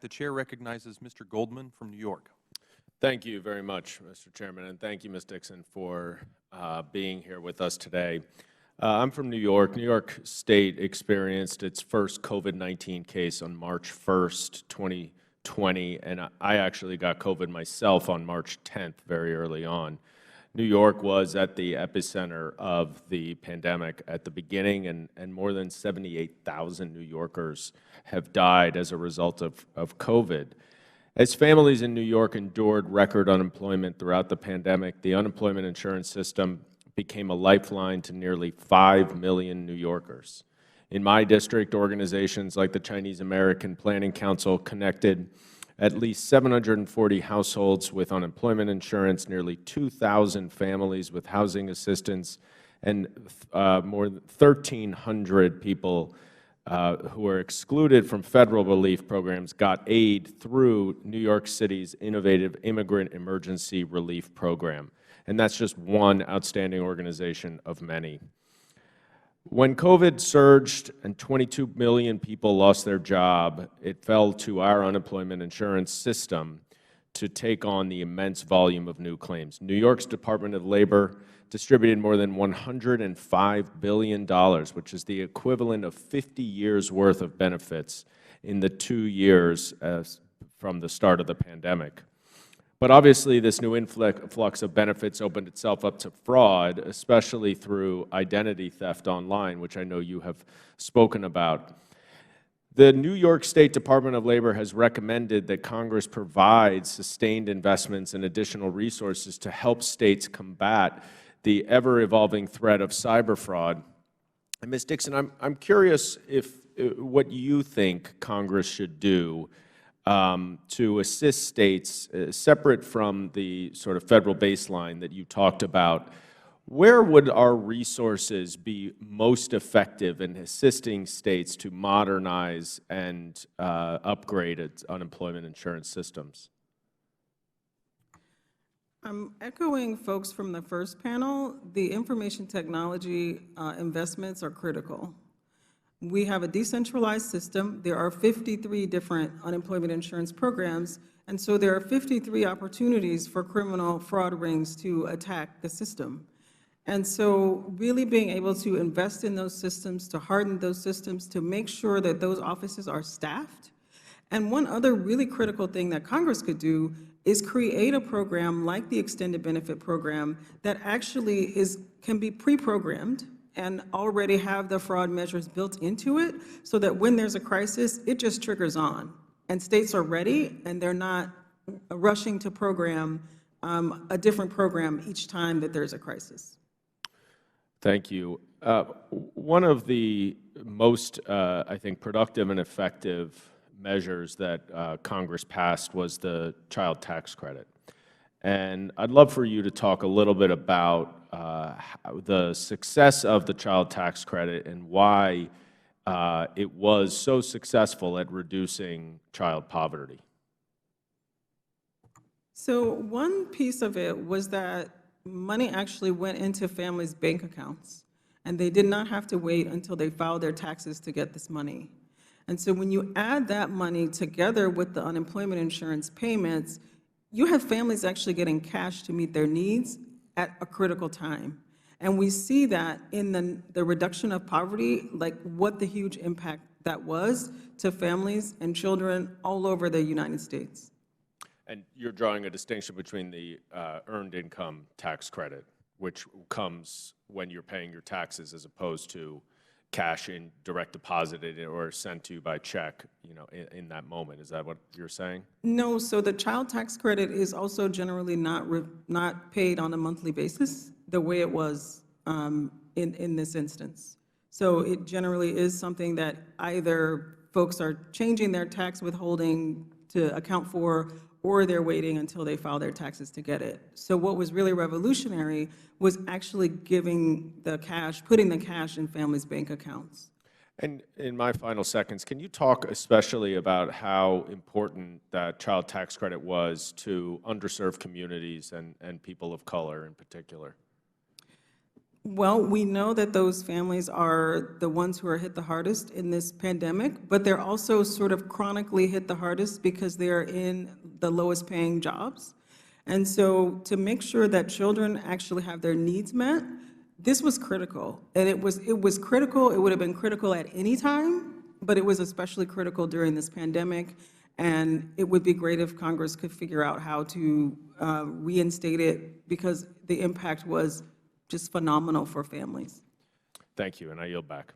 The chair recognizes Mr. Goldman from New York. Thank you very much, Mr. Chairman, and thank you, Ms. Dixon, for being here with us today. I'm from New York. New York State experienced its first COVID-19 case on March 1st, 2020, and I actually got COVID myself on March 10th, very early on. New York was at the epicenter of the pandemic at the beginning, and more than 78,000 New Yorkers have died as a result of COVID. As families in New York endured record unemployment throughout the pandemic, the unemployment insurance system became a lifeline to nearly 5 million New Yorkers. In my district, organizations like the Chinese American Planning Council connected at least 740 households with unemployment insurance, nearly 2,000 families with housing assistance, and more than 1,300 people who were excluded from federal relief programs got aid through New York City's innovative Immigrant Emergency Relief Program. And that's just one outstanding organization of many. When COVID surged and 22 million people lost their job, it fell to our unemployment insurance system to take on the immense volume of new claims. New York's Department of Labor distributed more than $105 billion, which is the equivalent of 50 years' worth of benefits in the 2 years from the start of the pandemic. But obviously, this new influx of benefits opened itself up to fraud, especially through identity theft online, which I know you have spoken about. The New York State Department of Labor has recommended that Congress provide sustained investments and additional resources to help states combat the ever-evolving threat of cyber fraud. And Ms. Dixon, I'm curious what you think Congress should do to assist states, separate from the sort of federal baseline that you talked about. Where would our resources be most effective in assisting states to modernize and upgrade its unemployment insurance systems? I'm echoing folks from the first panel. The information technology investments are critical. We have a decentralized system. There are 53 different unemployment insurance programs, and so there are 53 opportunities for criminal fraud rings to attack the system. And so really being able to invest in those systems, to harden those systems, to make sure that those offices are staffed. And one other really critical thing that Congress could do is create a program like the Extended Benefit Program that actually can be pre-programmed and already have the fraud measures built into it so that when there's a crisis, it just triggers on. And states are ready, and they're not rushing to program a different program each time that there's a crisis. Thank you. One of the most, I think, productive and effective measures that Congress passed was the child tax credit. And I'd love for you to talk a little bit about the success of the child tax credit and why it was so successful at reducing child poverty. So one piece of it was that money actually went into families' bank accounts, and they did not have to wait until they filed their taxes to get this money. And so when you add that money together with the unemployment insurance payments, you have families actually getting cash to meet their needs at a critical time. And we see that in the reduction of poverty, like what the huge impact that was to families and children all over the United States. And you're drawing a distinction between the earned income tax credit, which comes when you're paying your taxes, as opposed to cash in direct deposited or sent to you by check, in that moment. Is that what you're saying? No, so the child tax credit is also generally not paid on a monthly basis the way it was in this instance. So it generally is something that either folks are changing their tax withholding to account for, or they're waiting until they file their taxes to get it. So what was really revolutionary was actually giving the cash, putting the cash in families' bank accounts. And in my final seconds, can you talk especially about how important that child tax credit was to underserved communities and people of color in particular? Well, we know that those families are the ones who are hit the hardest in this pandemic, but they're also sort of chronically hit the hardest because they're in the lowest paying jobs. And so to make sure that children actually have their needs met, this was critical. And it was critical, it would have been critical at any time, but it was especially critical during this pandemic. And it would be great if Congress could figure out how to reinstate it, because the impact was just phenomenal for families. Thank you, and I yield back.